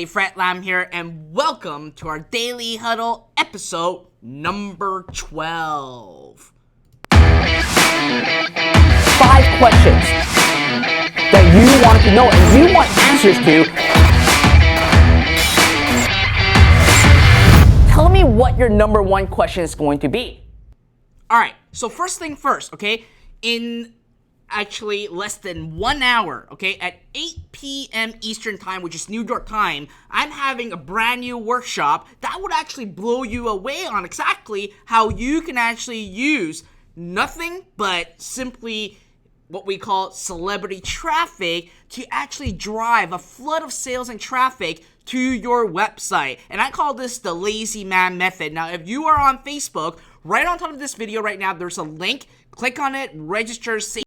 Fred Lam here, and welcome to our Daily Huddle episode number 12. 5 questions that you want to know and you want answers to. Tell me what your number one question is going to be. Alright, so first thing first, okay? In actually less than 1 hour, okay, at 8 p.m. Eastern time, which is New York time, I'm having a brand new workshop that would actually blow you away on exactly how you can actually use nothing but simply what we call celebrity traffic to actually drive a flood of sales and traffic to your website. And I call this the lazy man method. Now, if you are on Facebook, right on top of this video right now, there's a link. Click on it, register, save,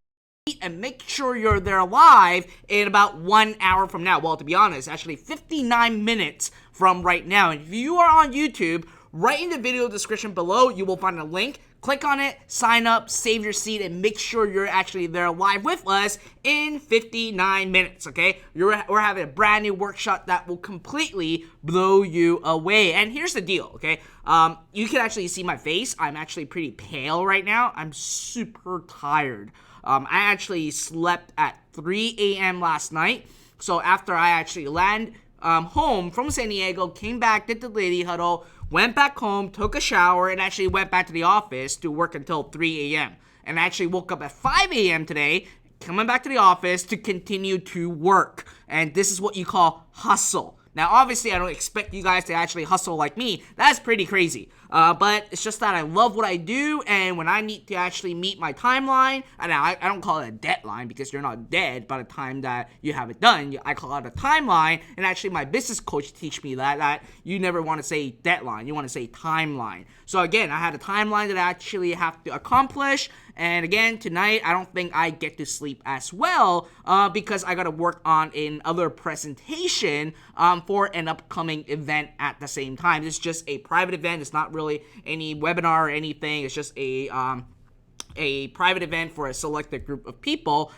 and make sure you're there live in about 1 hour from now. Well, to be honest, actually 59 minutes from right now. And if you are on YouTube, right in the video description below, you will find a link. Click on it, sign up, save your seat, and make sure you're actually there live with us in 59 minutes, okay? We're having a brand new workshop that will completely blow you away. And here's the deal, okay? You can actually see my face. I'm actually pretty pale right now. I'm super tired. I actually slept at 3 a.m. last night. So after I actually land home from San Diego, came back, did the Daily Huddle, went back home, took a shower, and actually went back to the office to work until 3 a.m. And I actually woke up at 5 a.m. today, coming back to the office to continue to work. And this is what you call hustle. Now, obviously, I don't expect you guys to actually hustle like me. That's pretty crazy. But it's just that I love what I do, and when I need to actually meet my timeline, and I don't call it a deadline because you're not dead by the time that you have it done. I call it a timeline, and actually my business coach teach me that you never want to say deadline. You want to say timeline. So again, I had a timeline that I actually have to accomplish, and again, tonight, I don't think I get to sleep as well because I got to work on another presentation for an upcoming event at the same time. It's just a private event. It's not really any webinar or anything. It's just a private event for a selected group of people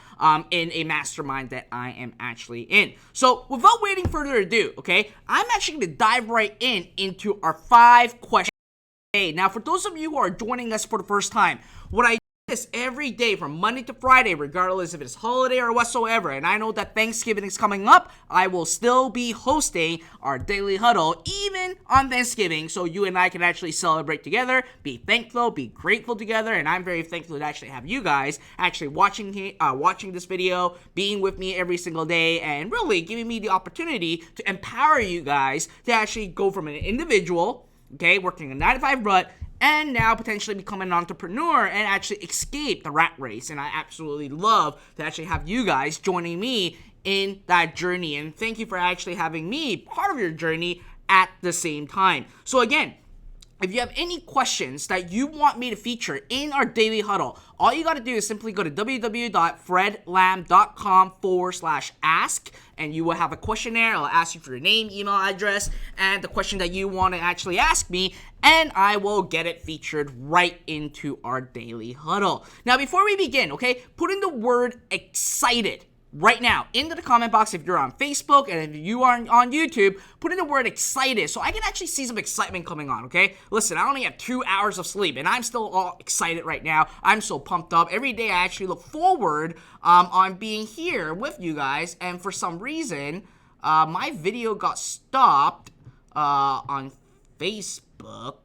in a mastermind that I am actually in. So without waiting further ado, okay, I'm actually going to dive right into our 5 questions. Now, for those of you who are joining us for the first time, what I this every day from Monday to Friday, regardless if it's holiday or whatsoever, and I know that Thanksgiving is coming up, I will still be hosting our Daily Huddle even on Thanksgiving, so you and I can actually celebrate together, be thankful, be grateful together, and I'm very thankful to actually have you guys actually watching this video, being with me every single day, and really giving me the opportunity to empower you guys to actually go from an individual, okay, working a 9-to-5 rut, and now potentially become an entrepreneur and actually escape the rat race. And I absolutely love to actually have you guys joining me in that journey. And thank you for actually having me part of your journey at the same time. So again, if you have any questions that you want me to feature in our Daily Huddle, all you got to do is simply go to www.fredlam.com/ask, and you will have a questionnaire. I'll ask you for your name, email address, and the question that you want to actually ask me, and I will get it featured right into our Daily Huddle. Now, before we begin, okay, put in the word excited right now into the comment box if you're on Facebook, and if you are on YouTube, put in the word excited so I can actually see some excitement coming on, okay? Listen, I only have 2 hours of sleep, and I'm still all excited right now. I'm so pumped up. Every day I actually look forward on being here with you guys, and for some reason, my video got stopped on Facebook.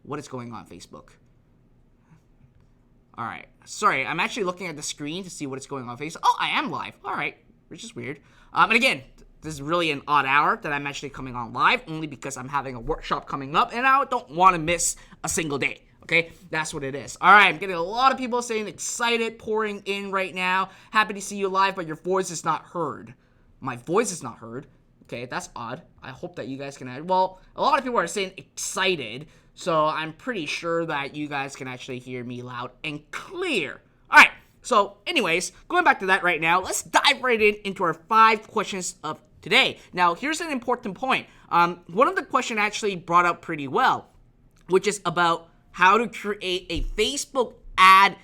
What is going on, Facebook? All right. Sorry, I'm actually looking at the screen to see what is going on Facebook. Oh, I am live. All right, which is weird. And again, this is really an odd hour that I'm actually coming on live, only because I'm having a workshop coming up, and I don't want to miss a single day. Okay, that's what it is. All right, I'm getting a lot of people saying excited, pouring in right now. Happy to see you live, but your voice is not heard. My voice is not heard. Okay, that's odd. I hope that you guys can. Well, a lot of people are saying excited. So I'm pretty sure that you guys can actually hear me loud and clear. All right. So anyways, going back to that right now, let's dive right into our 5 questions of today. Now, here's an important point. One of the questions actually brought up pretty well, which is about how to create a Facebook ad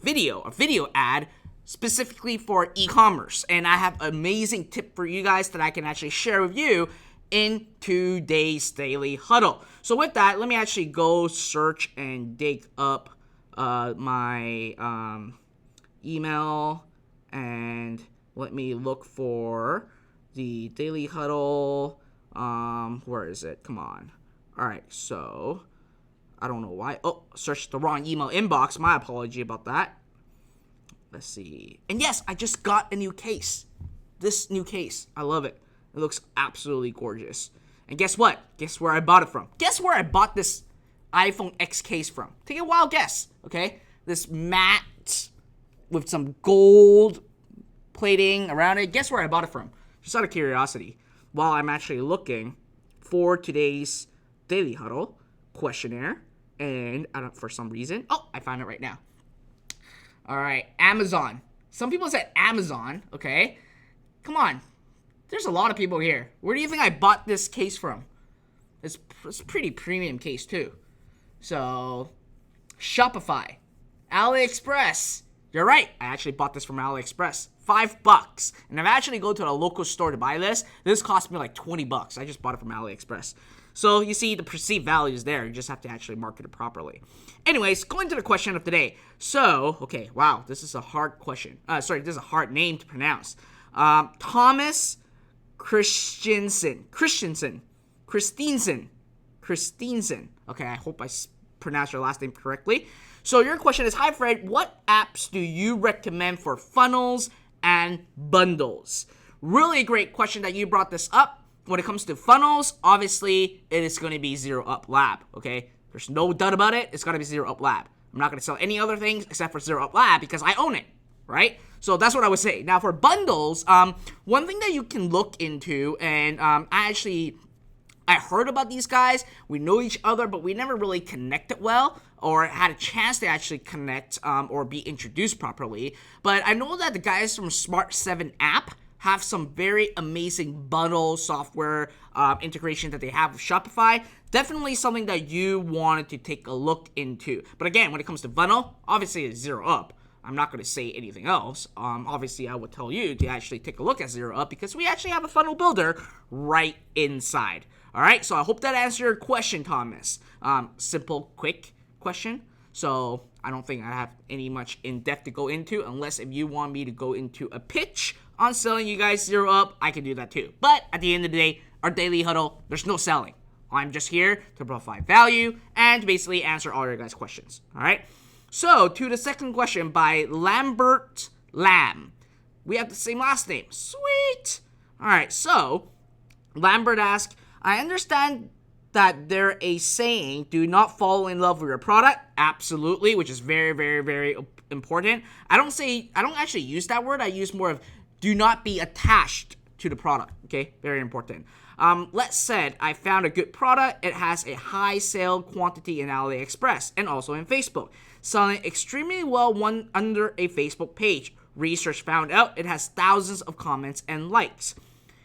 video, a video ad specifically for e-commerce. And I have an amazing tip for you guys that I can actually share with you in today's Daily Huddle. So with that, let me actually go search and dig up my email, and let me look for the Daily Huddle. Where is it? Come on. All right, so I don't know why. Oh, searched the wrong email inbox. My apology about that. Let's see. And yes, I just got a new case. This new case. I love it. It looks absolutely gorgeous. And guess what? Guess where I bought it from? Guess where I bought this iPhone X case from? Take a wild guess, okay? This matte with some gold plating around it. Guess where I bought it from? Just out of curiosity. While I'm actually looking for today's Daily Huddle questionnaire. And for some reason, I found it right now. All right, Amazon. Some people said Amazon, okay? Come on. There's a lot of people here. Where do you think I bought this case from? It's a pretty premium case, too. So, Shopify. AliExpress. You're right. I actually bought this from AliExpress. $5. And if I actually go to a local store to buy this cost me like $20. I just bought it from AliExpress. So you see the perceived value is there. You just have to actually market it properly. Anyways, going to the question of the day. So, okay, wow, this is a hard question. This is a hard name to pronounce. Thomas Christensen. Okay, I hope I pronounced your last name correctly. So your question is, hi Fred, what apps do you recommend for funnels and bundles? Really great question that you brought this up. When it comes to funnels, obviously, it is going to be Zero Up Lab, okay? There's no doubt about it. It's going to be Zero Up Lab. I'm not going to sell any other things except for Zero Up Lab because I own it, right? So that's what I would say. Now, for bundles, one thing that you can look into, and I heard about these guys. We know each other, but we never really connected well or had a chance to actually connect or be introduced properly. But I know that the guys from Smart 7 app have some very amazing bundle software integration that they have with Shopify. Definitely something that you wanted to take a look into. But again, when it comes to funnel, obviously it's Zero Up. I'm not going to say anything else. Obviously, I would tell you to actually take a look at Zero Up because we actually have a funnel builder right inside. All right, so I hope that answered your question, Thomas. Simple, quick question. So I don't think I have any much in-depth to go into unless if you want me to go into a pitch on selling you guys Zero Up, I can do that too. But at the end of the day, our Daily Huddle, there's no selling. I'm just here to provide value and to basically answer all your guys' questions. All right? So, to the second question by Lambert Lamb. We have the same last name. Sweet! All right, so Lambert asks, I understand that they're a saying, do not fall in love with your product. Absolutely, which is very, very, very important. I don't actually use that word. I use more of do not be attached to the product, okay? Very important. Let's say I found a good product. It has a high sale quantity in AliExpress and also in Facebook. Selling extremely well under a Facebook page. Research found out it has thousands of comments and likes.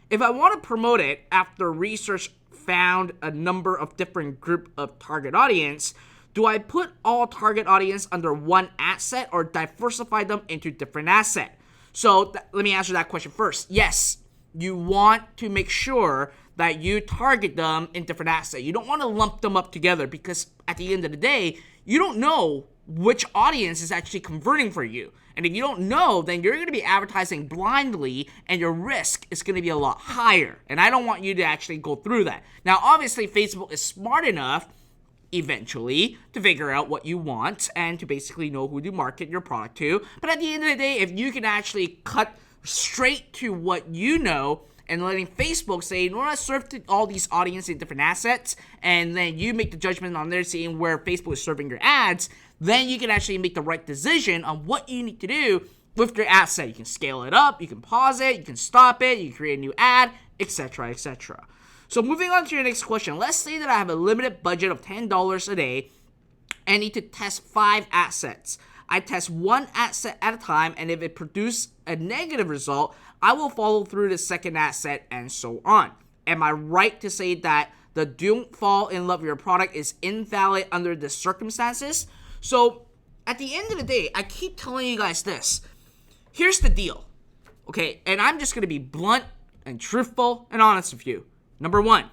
If I want to promote it after research found a number of different group of target audience, do I put all target audience under one Adset or diversify them into different Adset? So let me answer that question first. Yes, you want to make sure that you target them in different Adset. You don't want to lump them up together because at the end of the day, you don't know which audience is actually converting for you. And if you don't know, then you're going to be advertising blindly and your risk is going to be a lot higher. And I don't want you to actually go through that. Now, obviously, Facebook is smart enough eventually to figure out what you want and to basically know who to market your product to. But at the end of the day, if you can actually cut straight to what you know and letting Facebook say, you want to serve to all these audiences in different Assets, and then you make the judgment on there seeing where Facebook is serving your ads, then you can actually make the right decision on what you need to do with your Adset. You can scale it up, you can pause it, you can stop it, you can create a new ad, etc., etc. So moving on to your next question, let's say that I have a limited budget of $10 a day and need to test 5 Adsets. I test one Adset at a time, and if it produces a negative result, I will follow through the second Adset and so on. Am I right to say that the don't fall in love with your product is invalid under the circumstances? So at the end of the day, I keep telling you guys this. Here's the deal, okay? And I'm just going to be blunt and truthful and honest with you. Number one,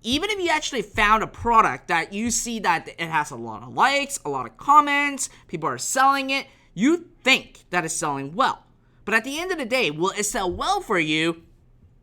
even if you actually found a product that you see that it has a lot of likes, a lot of comments, people are selling it, you think that it's selling well. But at the end of the day, will it sell well for you?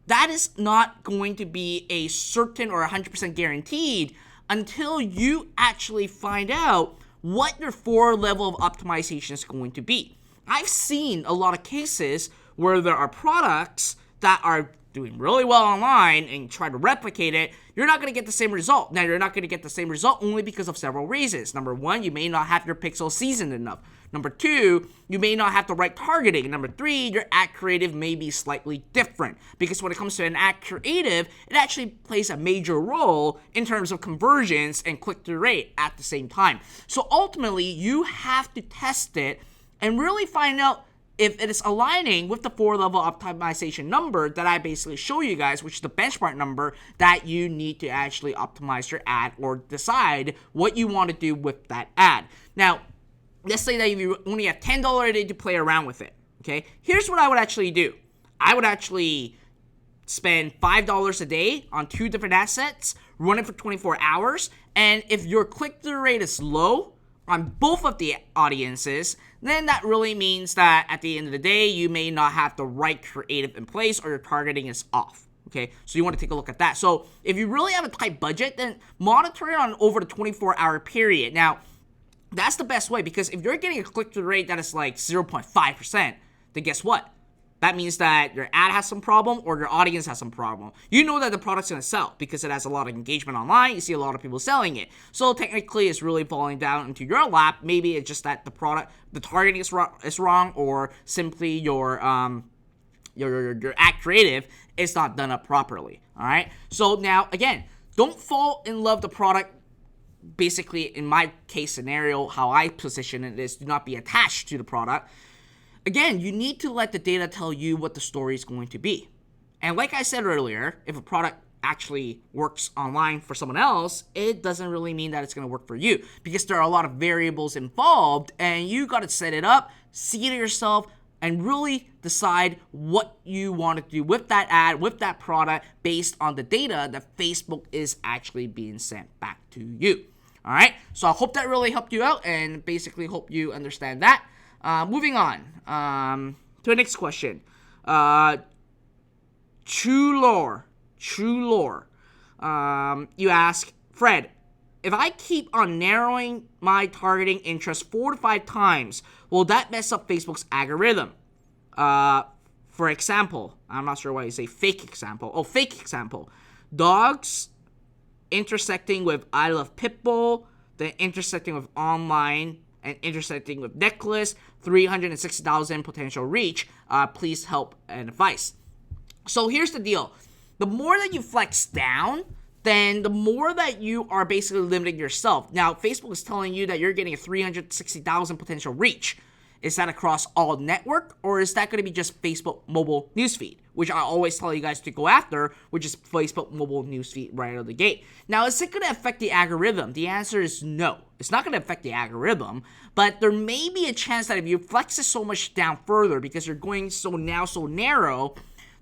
That is not going to be a certain or 100% guaranteed until you actually find out what your 4 level of optimization is going to be. I've seen a lot of cases where there are products that are doing really well online and try to replicate it, you're not going to get the same result. Now, you're not going to get the same result only because of several reasons. Number one, you may not have your pixel seasoned enough. Number two, you may not have the right targeting. Number three, your ad creative may be slightly different. Because when it comes to an ad creative, it actually plays a major role in terms of conversions and click-through rate at the same time. So ultimately, you have to test it and really find out if it is aligning with the 4-level optimization number that I basically show you guys, which is the benchmark number that you need to actually optimize your ad or decide what you want to do with that ad. Now, let's say that you only have $10 a day to play around with it, okay? Here's what I would actually do. I would actually spend $5 a day on 2 different assets, run it for 24 hours, and if your click-through rate is low on both of the audiences, then that really means that at the end of the day, you may not have the right creative in place or your targeting is off. Okay, so you want to take a look at that. So if you really have a tight budget, then monitor it on over the 24-hour period. Now, that's the best way, because if you're getting a click-through rate that is like 0.5%, then guess what? That means that your ad has some problem or your audience has some problem. You know that the product's going to sell because it has a lot of engagement online. You see a lot of people selling it. So technically, it's really falling down into your lap. Maybe it's just that the targeting is wrong, or simply your ad creative is not done up properly. All right. So now, again, don't fall in love with the product. Basically, in my case scenario, how I position it is do not be attached to the product. Again, you need to let the data tell you what the story is going to be. And like I said earlier, if a product actually works online for someone else, it doesn't really mean that it's going to work for you, because there are a lot of variables involved, and you got to set it up, see it yourself, and really decide what you want to do with that ad, with that product, based on the data that Facebook is actually being sent back to you. All right, so I hope that really helped you out, and basically hope you understand that. Moving on to the next question. True lore. You ask, Fred, if I keep on narrowing my targeting interest 4 to 5 times, will that mess up Facebook's algorithm? For example, I'm not sure why you say fake example. Oh, fake example. Dogs intersecting with I love Pitbull, then intersecting with online, and intersecting with necklace, 360,000 potential reach. Please help and advice. So here's the deal. The more that you flex down, then the more that you are basically limiting yourself. Now, Facebook is telling you that you're getting a 360,000 potential reach. Is that across all network, or is that going to be just Facebook mobile newsfeed, which I always tell you guys to go after, which is Facebook mobile newsfeed right out of the gate? Now, is it going to affect the algorithm? The answer is no. It's not going to affect the algorithm, but there may be a chance that if you flex it so much down further because you're going so narrow,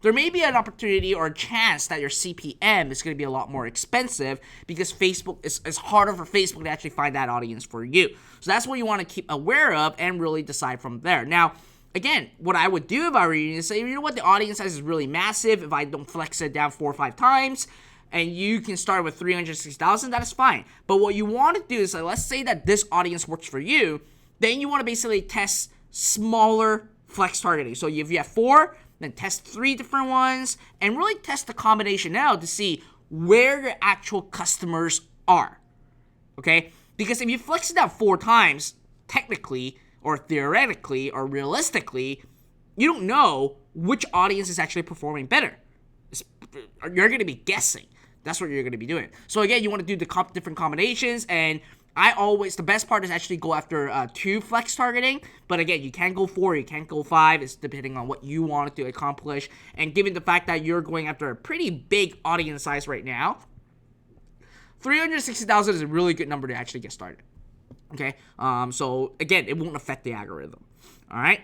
there may be an opportunity or a chance that your CPM is going to be a lot more expensive, because Facebook is harder for Facebook to actually find that audience for you. So that's what you want to keep aware of and really decide from there. Now, again, what I would do if I were you is say, you know what, the audience size is really massive. If I don't flex it down 4 or 5 times, and you can start with 360,000, that is fine. But what you want to do is, let's say that this audience works for you, then you want to basically test smaller flex targeting. So if you have 4, then test 3 different ones, and really test the combination now to see where your actual customers are, okay? Because if you flex it down 4 times, technically, or theoretically, or realistically, you don't know which audience is actually performing better. You're going to be guessing. That's what you're going to be doing. So again, you want to do the different combinations, and the best part is actually go after 2 flex targeting. But again, you can't go 4, you can't go 5. It's depending on what you want to accomplish. And given the fact that you're going after a pretty big audience size right now, 360,000 is a really good number to actually get started. Okay? So again, it won't affect the algorithm. All right?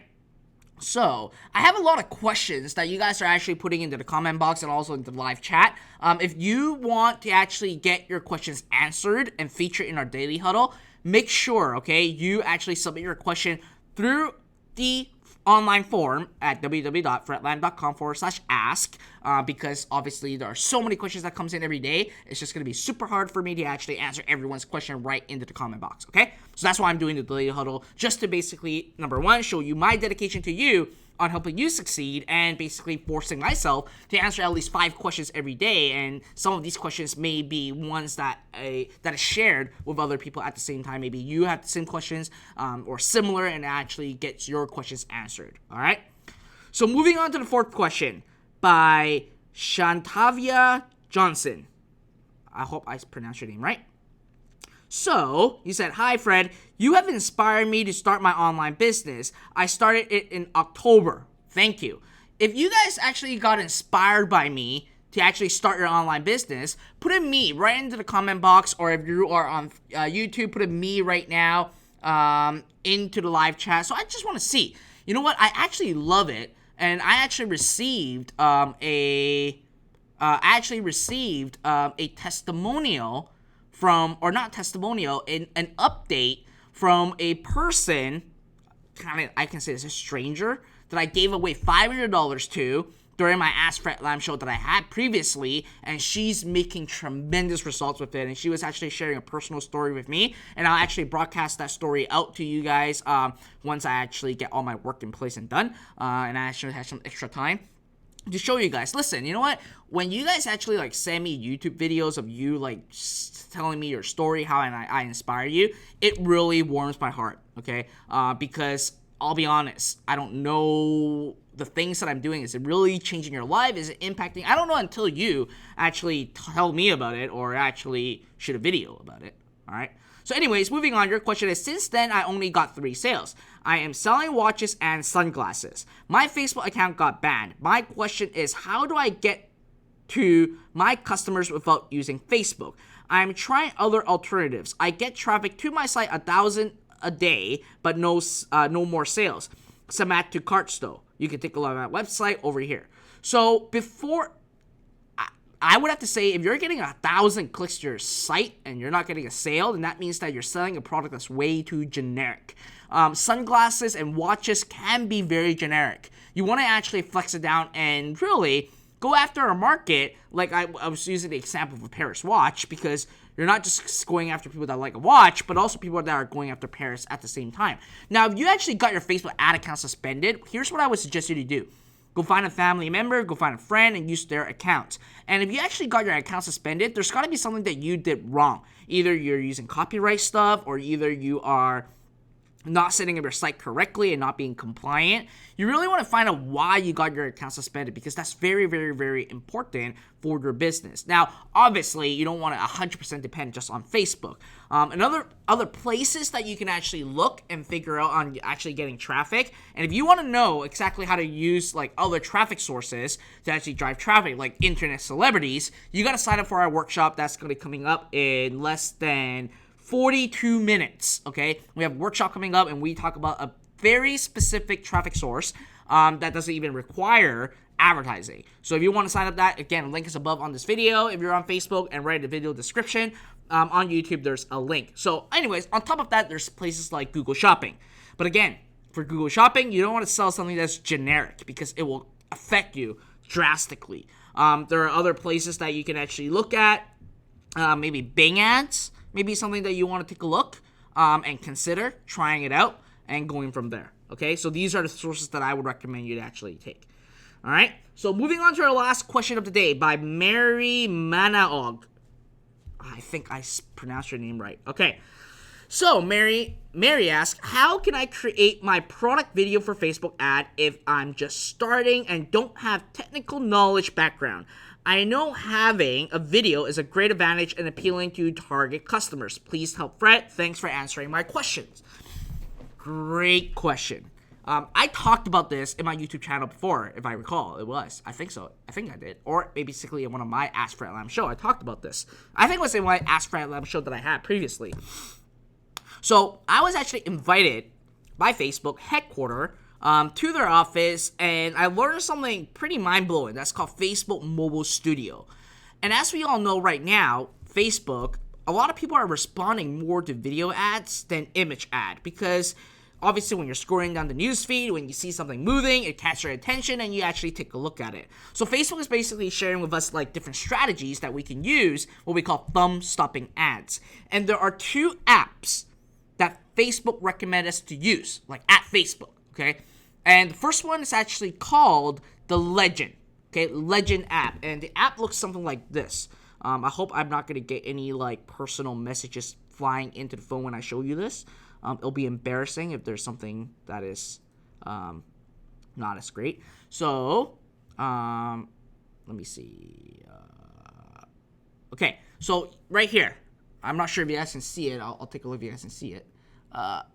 So, I have a lot of questions that you guys are actually putting into the comment box and also into the live chat. If you want to actually get your questions answered and featured in our daily huddle, make sure, okay, you actually submit your question through the online form at www.fretland.com/ask because obviously there are so many questions that comes in every day. It's just going to be super hard for me to actually answer everyone's question right into the comment box, okay? So that's why I'm doing the daily huddle, just to basically, number one, show you my dedication to you on helping you succeed and basically forcing myself to answer at least 5 questions every day. And some of these questions may be ones that that is shared with other people at the same time. Maybe you have the same questions or similar, and actually gets your questions answered. All right. So moving on to the 4th question by Shantavia Johnson. I hope I pronounced your name right. So, he said, "Hi, Fred. You have inspired me to start my online business. I started it in October. Thank you." If you guys actually got inspired by me to actually start your online business, put a me right into the comment box, or if you are on YouTube, put a me right now into the live chat. So I just want to see. You know what? I actually love it, and I actually received a testimonial from, or not testimonial, an update from a person, kind of, I can say it's a stranger, that I gave away $500 to during my Ask Fred Lam show that I had previously, and she's making tremendous results with it, and she was actually sharing a personal story with me, and I'll actually broadcast that story out to you guys once I actually get all my work in place and done, and I actually have some extra time to show you guys. Listen, you know what? When you guys actually like send me YouTube videos of you like telling me your story, how I inspire you, it really warms my heart, okay? Because I'll be honest, I don't know the things that I'm doing. Is it really changing your life? Is it impacting? I don't know until you actually tell me about it or actually shoot a video about it, all right? So anyways, moving on, your question is, since then, I only got 3 sales. I am selling watches and sunglasses. My Facebook account got banned. My question is, how do I get to my customers without using Facebook? I'm trying other alternatives. I get traffic to my site 1,000 a day, but no more sales. Some add to carts though. You can take a look at my website over here. So before, I would have to say, if you're getting 1,000 clicks to your site and you're not getting a sale, then that means that you're selling a product that's way too generic. Sunglasses and watches can be very generic. You want to actually flex it down and really go after a market, like I was using the example of a Paris watch, because you're not just going after people that like a watch, but also people that are going after Paris at the same time. Now, if you actually got your Facebook ad account suspended, here's what I would suggest you to do. Go find a family member, go find a friend, and use their account. And if you actually got your account suspended, there's got to be something that you did wrong. Either you're using copyright stuff, or either you are not setting up your site correctly and not being compliant. You really want to find out why you got your account suspended, because that's very, very, very important for your business. Now, obviously, you don't want to 100% depend just on Facebook. And other places that you can actually look and figure out on actually getting traffic. And if you want to know exactly how to use like other traffic sources to actually drive traffic, like internet celebrities, you got to sign up for our workshop that's going to be coming up in less than 42 minutes, okay? We have a workshop coming up, and we talk about a very specific traffic source that doesn't even require advertising. So if you want to sign up that, again, link is above on this video. If you're on Facebook, and right in the video description, on YouTube, there's a link. So anyways, on top of that, there's places like Google Shopping. But again, for Google Shopping, you don't want to sell something that's generic, because it will affect you drastically. There are other places that you can actually look at, maybe Bing ads, maybe something that you want to take a look and consider trying it out and going from there. Okay, so these are the sources that I would recommend you to actually take. All right, so moving on to our last question of the day by Mary Manaog. I think I pronounced your name right. Okay, so Mary asks, how can I create my product video for Facebook ad if I'm just starting and don't have technical knowledge background? I know having a video is a great advantage and appealing to target customers. Please help Fred. Thanks for answering my questions. Great question. I talked about this in my YouTube channel before, if I recall. It was. I think so. I think I did. Or maybe basically in one of my Ask Fred Lam show, I talked about this. I think it was in my Ask Fred Lam show that I had previously. So I was actually invited by Facebook headquarters to their office, and I learned something pretty mind-blowing. That's called Facebook Mobile Studio. And as we all know right now, Facebook, a lot of people are responding more to video ads than image ad, because obviously when you're scrolling down the newsfeed, when you see something moving, it catches your attention and you actually take a look at it. So Facebook is basically sharing with us like different strategies that we can use, what we call thumb-stopping ads. And there are 2 apps that Facebook recommend us to use, like at Facebook, okay? And the first one is actually called the Legend, okay? Legend app. And the app looks something like this. I hope I'm not going to get any like personal messages flying into the phone when I show you this. It'll be embarrassing if there's something that is not as great. So, let me see. Okay, so right here. I'm not sure if you guys can see it. I'll take a look if you guys can see it.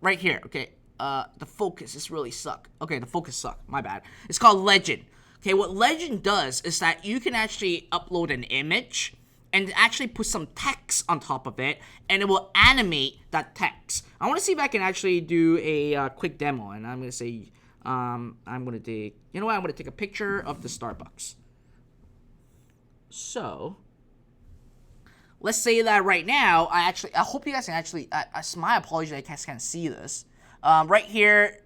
Right here, okay. The focus is really suck. Okay, the focus sucked. My bad. It's called Legend. Okay, what Legend does is that you can actually upload an image and actually put some text on top of it, and it will animate that text. I want to see if I can actually do a quick demo, and I'm going to say, I'm going to take, you know what, I'm going to take a picture of the Starbucks. So, let's say that right now, I hope you guys can actually, my apologies, I can't see this. Right here,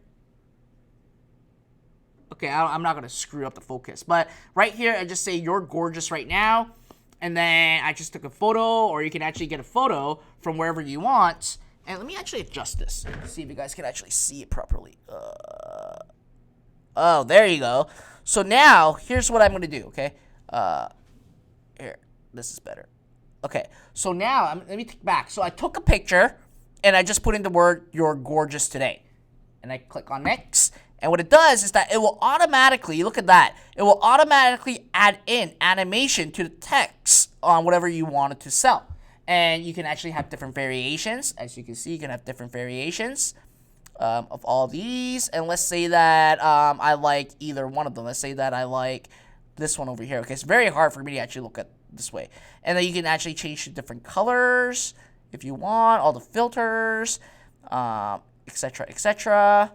okay, I'm not going to screw up the focus, but right here, I just say, you're gorgeous right now. And then I just took a photo, or you can actually get a photo from wherever you want. And let me actually adjust this, see if you guys can actually see it properly. Oh, there you go. So now, here's what I'm going to do, okay? Here, this is better. Okay, so now, let me take back. So I took a picture, and I just put in the word, you're gorgeous today. And I click on next. And what it does is that it will automatically, look at that, it will automatically add in animation to the text on whatever you wanted to sell. And you can actually have different variations. As you can see, you can have different variations of all these. And let's say that I like either one of them. Let's say that I like this one over here. Okay, it's very hard for me to actually look at this way. And then you can actually change to different colors if you want, all the filters, etc., etc.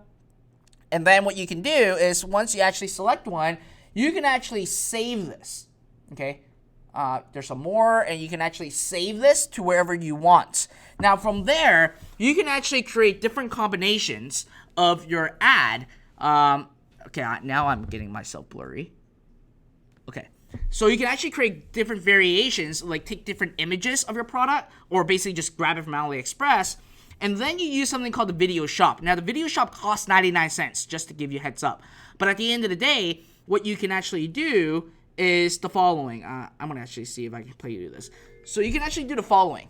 And then what you can do is once you actually select one, you can actually save this, okay? There's some more, and you can actually save this to wherever you want. Now from there, you can actually create different combinations of your ad. Okay, now I'm getting myself blurry. Okay, so you can actually create different variations, like take different images of your product, or basically just grab it from AliExpress. And then you use something called the video shop. Now, the video shop costs 99 cents, just to give you a heads up. But at the end of the day, what you can actually do is the following. I'm going to actually see if I can play you this. So you can actually do the following.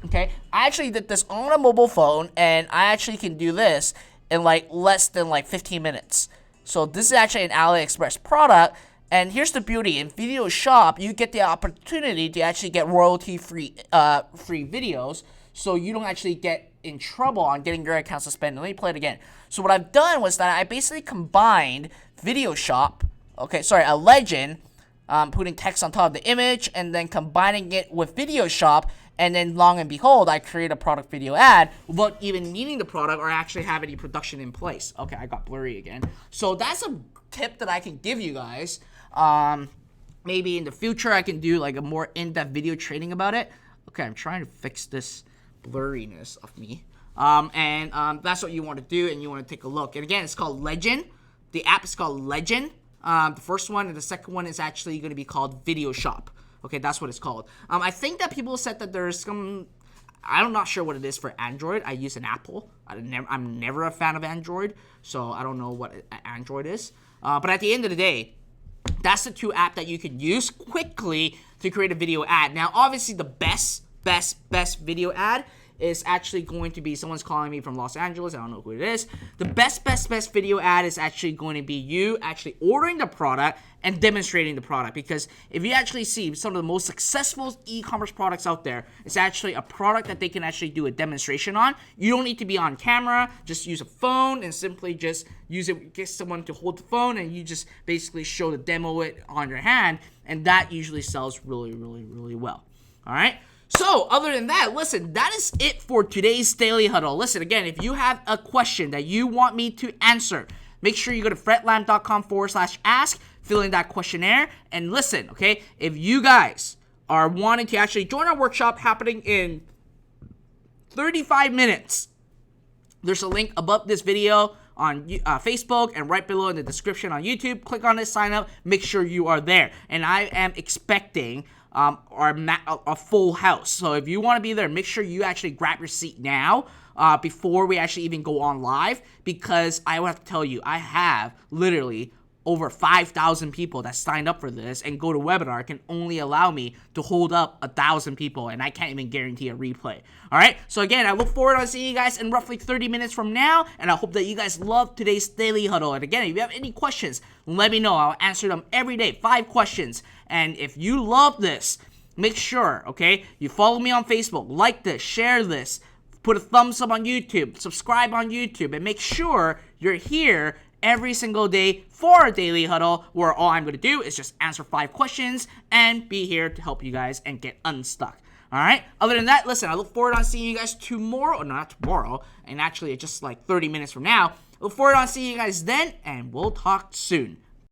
Okay? I actually did this on a mobile phone, and I actually can do this in like less than like 15 minutes. So this is actually an AliExpress product. And here's the beauty. In Video Shop, you get the opportunity to actually get royalty-free free videos. So you don't actually get in trouble on getting your account suspended. Let me play it again. So what I've done was that I basically combined Video Shop, a Legend, putting text on top of the image, and then combining it with Video Shop, and then long and behold, I create a product video ad without even needing the product or actually have any production in place. Okay, I got blurry again. So that's a tip that I can give you guys. Maybe in the future I can do like a more in-depth video training about it. Okay, I'm trying to fix this blurriness of me. That's what you want to do, and you want to take a look. And again, it's called Legend. The app is called Legend. The first one, and the second one is actually going to be called Video Shop. Okay, that's what it's called. I think that people said that there's some, I'm not sure what it is for Android. I use an Apple. I'm never a fan of Android, so I don't know what Android is. But at the end of the day, that's the 2 apps that you can use quickly to create a video ad. Now, obviously, the best video ad is actually going to be, someone's calling me from Los Angeles, I don't know who it is. The best video ad is actually going to be you actually ordering the product and demonstrating the product. Because if you actually see some of the most successful e-commerce products out there, it's actually a product that they can actually do a demonstration on. You don't need to be on camera, just use a phone and simply just use it, get someone to hold the phone, and you just basically show the demo it on your hand, and that usually sells really, really, really well. All right? So, other than that, listen, that is it for today's Daily Huddle. Listen, again, if you have a question that you want me to answer, make sure you go to fretlam.com/ask, fill in that questionnaire, and listen, okay? If you guys are wanting to actually join our workshop happening in 35 minutes, there's a link above this video on Facebook and right below in the description on YouTube. Click on it, sign up, make sure you are there. And I am expecting a full house. So if you want to be there, make sure you actually grab your seat now before we actually even go on live, because I will have to tell you, I have literally over 5,000 people that signed up for this, and GoToWebinar can only allow me to hold up 1,000 people, and I can't even guarantee a replay. All right, so again, I look forward to seeing you guys in roughly 30 minutes from now, and I hope that you guys love today's Daily Huddle. And again, if you have any questions, let me know. I'll answer them every day, 5 questions. And if you love this, make sure, okay, you follow me on Facebook, like this, share this, put a thumbs up on YouTube, subscribe on YouTube, and make sure you're here every single day for a Daily Huddle, where all I'm going to do is just answer 5 questions and be here to help you guys and get unstuck. All right? Other than that, listen, I look forward to seeing you guys tomorrow, or not tomorrow, and actually just like 30 minutes from now. Look forward to seeing you guys then, and we'll talk soon.